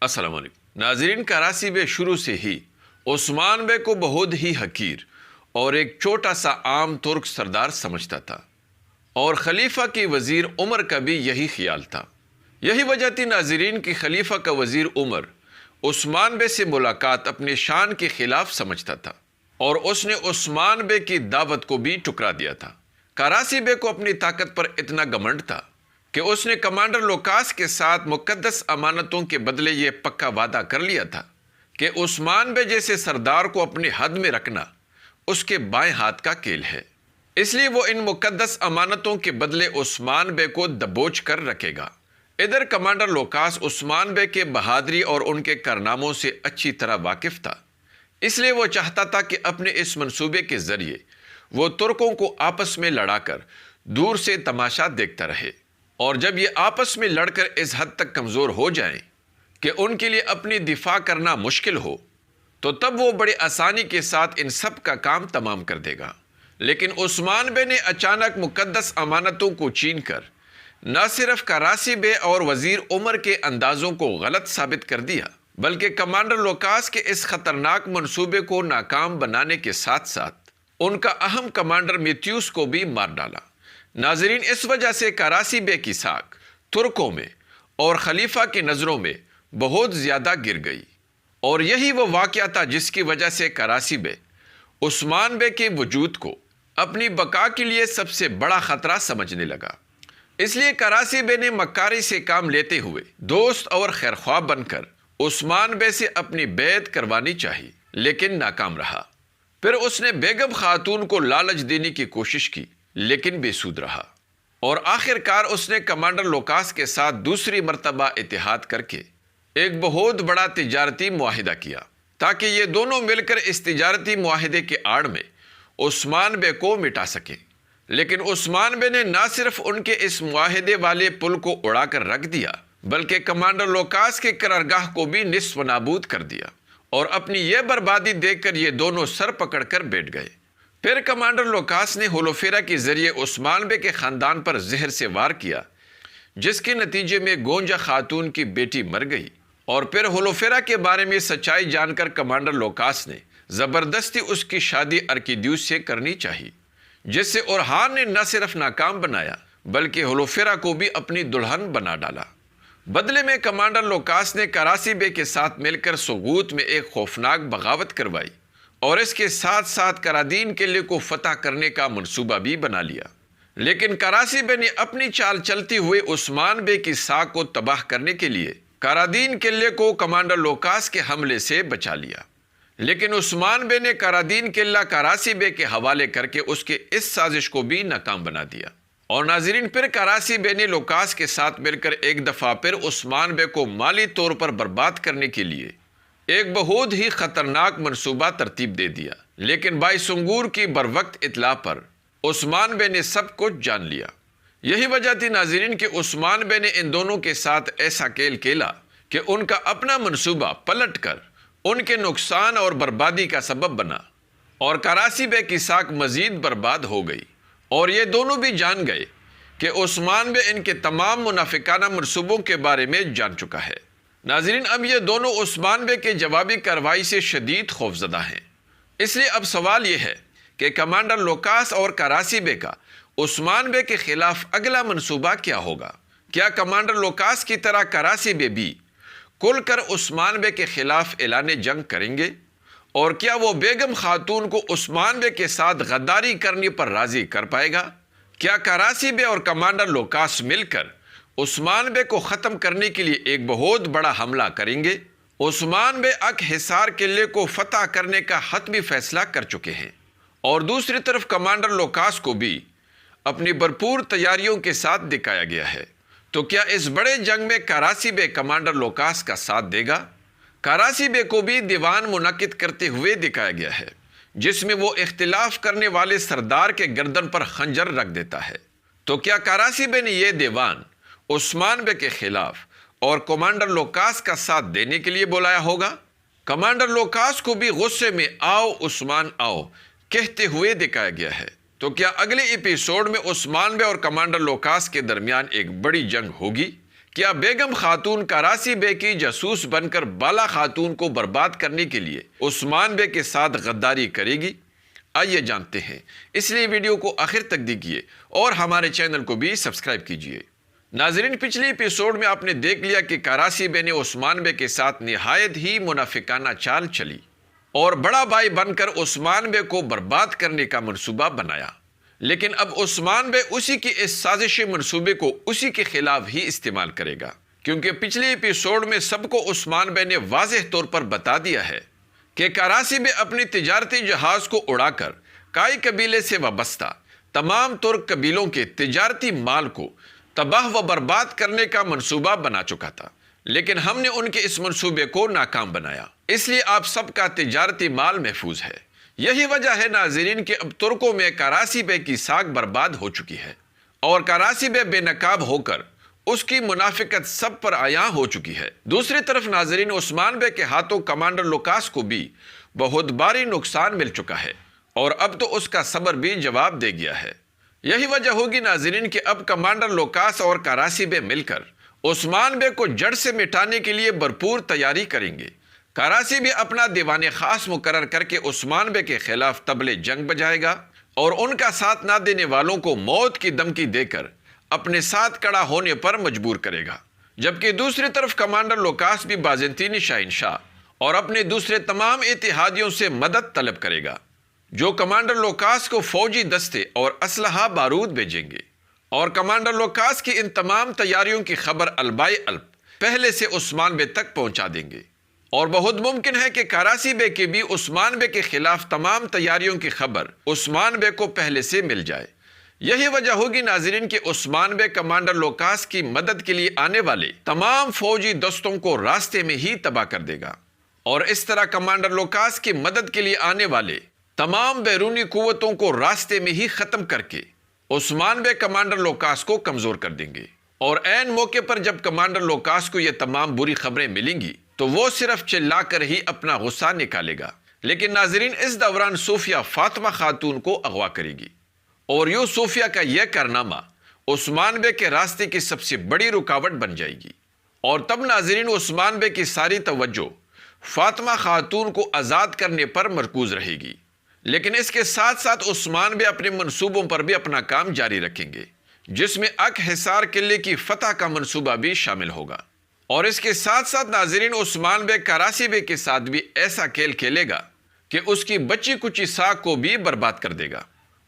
अस्सलाम वालेकुम नाजरीन। कराची में शुरू से ही उस्मान बे को बहुत ही हकीर और एक छोटा सा आम तुर्क सरदार समझता था, और खलीफा के वज़ीर उमर का भी यही ख्याल था। यही वजह थी नाजरीन कि खलीफा का वज़ीर उमर उस्मान बे से मुलाकात अपने शान के खिलाफ समझता था, और उसने उस्मान बे की दावत को भी ठुकरा दिया था। कराची बे को अपनी ताकत पर इतना घमंड था कि उसने कमांडर लोकास के साथ मुकद्दस अमानतों के बदले ये पक्का वादा कर लिया था कि उस्मान बे जैसे सरदार को अपने हद में रखना उसके बाएं हाथ का खेल है। इसलिए वो इन मुकद्दस अमानतों के बदले उस्मान बे को दबोच कर रखेगा। इधर कमांडर लोकास उस्मान बे के बहादुरी और उनके कारनामों से अच्छी तरह वाकिफ था, इसलिए वो चाहता था कि अपने इस मंसूबे के जरिए वो तुर्कों को आपस में लड़ाकर दूर से तमाशा देखता रहे, और जब ये आपस में लड़कर इस हद तक कमज़ोर हो जाएं कि उनके लिए अपनी दिफा करना मुश्किल हो, तो तब वो बड़े आसानी के साथ इन सब का काम तमाम कर देगा। लेकिन उस्मान बे ने अचानक मुकद्दस अमानतों को छीन कर न सिर्फ कराची बे और वज़ीर उमर के अंदाज़ों को गलत साबित कर दिया, बल्कि कमांडर लोकास के इस खतरनाक मंसूबे को नाकाम बनाने के साथ साथ उनका अहम कमांडर मित्यूस को भी मार डाला। नाजरीन, इस वजह से कराची बे की साख तुर्कों में और खलीफा की नज़रों में बहुत ज़्यादा गिर गई, और यही वो वाक़या था जिसकी वजह से कराची बे उस्मान बे के वजूद को अपनी बका के लिए सबसे बड़ा ख़तरा समझने लगा। इसलिए कराची बे ने मक्कारी से काम लेते हुए दोस्त और खैरख्वाह बनकर उस्मान बे से अपनी बैत करवानी चाहिए, लेकिन नाकाम रहा। फिर उसने बेगम खातून को लालच देने की कोशिश की, लेकिन बेसूद रहा, और आखिरकार उसने कमांडर लोकास के साथ दूसरी मर्तबा इत्तेहाद करके एक बहुत बड़ा तिजारती मुआहिदा किया, ताकि ये दोनों मिलकर इस तिजारती मुआहिदे के आड़ में उस्मान बे को मिटा सकें। लेकिन उस्मान बे ने न सिर्फ उनके इस मुआहिदे वाले पुल को उड़ाकर रख दिया, बल्कि कमांडर लोकास के करारगाह को भी निस्फ नाबूद कर दिया, और अपनी यह बर्बादी देखकर ये दोनों सर पकड़कर बैठ गए। फिर कमांडर लोकास ने होलोफेरा के जरिए उस्मान बे के ख़ानदान पर जहर से वार किया, जिसके नतीजे में गोंजा खातून की बेटी मर गई। और फिर होलोफेरा के बारे में सच्चाई जानकर कमांडर लोकास ने ज़बरदस्ती उसकी शादी अर्किद्यूस से करनी चाहिए, जिससे ओरहान ने न सिर्फ नाकाम बनाया बल्कि होलोफेरा को भी अपनी दुल्हन बना डाला। बदले में कमांडर लोकास ने कराची बे के साथ मिलकर सुगूत में एक खौफनाक बगावत करवाई, और इसके साथ साथ करादीन किले को फतह करने का मंसूबा भी बना लिया। लेकिन कराची बे ने अपनी चाल चलते हुए उस्मान बे की साख को तबाह करने के लिए करादीन किले को कमांडर लोकास के हमले से बचा लिया। लेकिन उस्मान बे ने करादीन किला कराची बे के हवाले करके उसके इस साजिश को भी नाकाम बना दिया। और नाजरीन, फिर कराची बे ने लोकास के साथ मिलकर एक दफ़ा फिर उस्मान बे को माली तौर पर बर्बाद करने के लिए एक बहुत ही ख़तरनाक मंसूबा तरतीब दे दिया। लेकिन बाईसुंगूर की बरवक्त इतला पर उस्मान बे ने सब कुछ जान लिया। यही वजह थी नाजरीन कि उस्मान बे ने इन दोनों के साथ ऐसा खेल खेला कि उनका अपना मंसूबा पलट कर उनके नुकसान और बर्बादी का सबब बना, और कराची बे की साख मज़ीद बर्बाद हो गई। और ये दोनों भी जान गए कि उस्मान बे इनके तमाम मुनाफिकाना मंसूबों के बारे में जान चुका है। नाजरीन, अब ये दोनों उस्मान बे के जवाबी कार्रवाई से शदीद खौफजदा हैं। इसलिए अब सवाल यह है कि कमांडर लोकास और कराची बे का उस्मान बे के खिलाफ अगला मंसूबा क्या होगा? क्या कमांडर लोकास की तरह कराची बे भी खुल कर उस्मान बे के खिलाफ ऐलान जंग करेंगे? और क्या वो बेगम खातून को उस्मान बे के साथ गद्दारी करने पर राजी कर पाएगा? क्या कराची बे और कमांडर लोकास मिलकर उस्मान बे को ख़त्म करने के लिए एक बहुत बड़ा हमला करेंगे? उस्मान बे अक हिसार किले को फतह करने का हतमी फैसला कर चुके हैं, और दूसरी तरफ कमांडर लोकास को भी अपनी भरपूर तैयारियों के साथ दिखाया गया है। तो क्या इस बड़े जंग में कराची बे कमांडर लोकास का साथ देगा? कराची बे को भी दीवान मुनक्किद करते हुए दिखाया गया है, जिसमें वो इख्तिलाफ करने वाले सरदार के गर्दन पर खंजर रख देता है। तो क्या कराची बे ने यह दीवान उस्मान बे के खिलाफ और कमांडर लोकास का साथ देने के लिए बुलाया होगा? कमांडर लोकास को भी गुस्से में आओ उस्मान आओ कहते हुए दिखाया गया है। तो क्या अगले एपिसोड में उस्मान बे और कमांडर लोकास के दरमियान एक बड़ी जंग होगी? کیا بیگم خاتون کراسی بے کی جاسوس بن کر بالا خاتون کو برباد کرنے کے لیے عثمان بے کے ساتھ غداری کرے گی؟ آئیے جانتے ہیں، اس لیے ویڈیو کو آخر تک دیکھیے اور ہمارے چینل کو بھی سبسکرائب کیجیے۔ ناظرین، پچھلی ایپیسوڈ میں آپ نے دیکھ لیا کہ کراسی بے نے عثمان بے کے ساتھ نہایت ہی منافقانہ چال چلی اور بڑا بھائی بن کر عثمان بے کو برباد کرنے کا منصوبہ بنایا، لیکن اب عثمان بے اسی کی اس سازشی منصوبے کو اسی کے خلاف ہی استعمال کرے گا، کیونکہ پچھلی ایپیسوڈ میں سب کو عثمان بے نے واضح طور پر بتا دیا ہے کہ کراسی بے اپنی تجارتی جہاز کو اڑا کر کائی قبیلے سے وابستہ تمام ترک قبیلوں کے تجارتی مال کو تباہ و برباد کرنے کا منصوبہ بنا چکا تھا، لیکن ہم نے ان کے اس منصوبے کو ناکام بنایا، اس لیے آپ سب کا تجارتی مال محفوظ ہے۔ یہی وجہ ہے ناظرین کہ اب ترکوں میں کراسی بے کی ساکھ برباد ہو چکی ہے اور کراسی بے بے نقاب ہو کر اس کی منافقت سب پر عیاں ہو چکی ہے۔ دوسری طرف ناظرین، عثمان بے کے ہاتھوں کمانڈر لوکاس کو بھی بہت بھاری نقصان مل چکا ہے اور اب تو اس کا صبر بھی جواب دے گیا ہے۔ یہی وجہ ہوگی ناظرین کہ اب کمانڈر لوکاس اور کراسی بے مل کر عثمان بے کو جڑ سے مٹانے کے لیے بھرپور تیاری کریں گے۔ کراسی بھی اپنا دیوان خاص مقرر کر کے عثمان بے کے خلاف طبلِ جنگ بجائے گا اور ان کا ساتھ نہ دینے والوں کو موت کی دھمکی دے کر اپنے ساتھ کھڑا ہونے پر مجبور کرے گا، جبکہ دوسری طرف کمانڈر لوکاس بھی بازنطینی شہنشاہ اور اپنے دوسرے تمام اتحادیوں سے مدد طلب کرے گا، جو کمانڈر لوکاس کو فوجی دستے اور اسلحہ بارود بھیجیں گے، اور کمانڈر لوکاس کی ان تمام تیاریوں کی خبر البائے الب پہلے سے عثمان بے تک پہنچا دیں گے، اور بہت ممکن ہے کہ کراسی بے کے بھی عثمان بے کے خلاف تمام تیاریوں کی خبر عثمان بے کو پہلے سے مل جائے۔ یہی وجہ ہوگی ناظرین کہ عثمان بے کمانڈر لوکاس کی مدد کے لیے آنے والے تمام فوجی دستوں کو راستے میں ہی تباہ کر دے گا، اور اس طرح کمانڈر لوکاس کی مدد کے لیے آنے والے تمام بیرونی قوتوں کو راستے میں ہی ختم کر کے عثمان بے کمانڈر لوکاس کو کمزور کر دیں گے، اور عین موقع پر جب کمانڈر لوکاس کو یہ تمام بری خبریں ملیں گی تو وہ صرف چلا کر ہی اپنا غصہ نکالے گا، لیکن ناظرین اس دوران صوفیہ فاطمہ خاتون کو اغوا کرے گی، اور یوں صوفیہ کا یہ کارنامہ عثمان بے کے راستے کی سب سے بڑی رکاوٹ بن جائے گی، اور تب ناظرین عثمان بے کی ساری توجہ فاطمہ خاتون کو آزاد کرنے پر مرکوز رہے گی، لیکن اس کے ساتھ ساتھ عثمان بے اپنے منصوبوں پر بھی اپنا کام جاری رکھیں گے، جس میں اک حصار قلعے کی فتح کا منصوبہ بھی شامل ہوگا، اور اس کے ساتھ ساتھ ناظرین عثمان بے کراسی بے کے ساتھ بھی ایسا کھیل کھیلے گا کہ اس کی بچی کچی ساکھ کو بھی برباد کر دے گا۔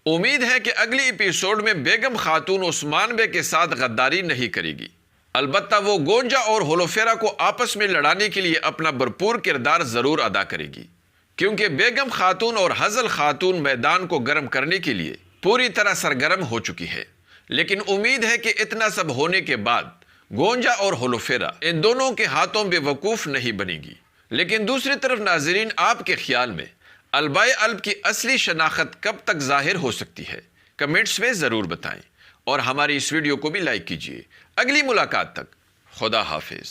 امید ہے کہ اگلی ایپیسوڈ میں بیگم خاتون عثمان بے کے ساتھ غداری نہیں کرے گی، البتہ وہ گونجا اور ہولوفیرا کو آپس میں لڑانے کے لیے اپنا بھرپور کردار ضرور ادا کرے گی، کیونکہ بیگم خاتون اور حضل خاتون میدان کو گرم کرنے کے لیے پوری طرح سرگرم ہو چکی ہے، لیکن امید ہے کہ اتنا سب ہونے کے بعد گونجا اور ہولوفیرا ان دونوں کے ہاتھوں بے وقوف نہیں بنے گی۔ لیکن دوسری طرف ناظرین، آپ کے خیال میں البائے الب کی اصلی شناخت کب تک ظاہر ہو سکتی ہے؟ کمنٹس میں ضرور بتائیں، اور ہماری اس ویڈیو کو بھی لائک کیجیے۔ اگلی ملاقات تک خدا حافظ۔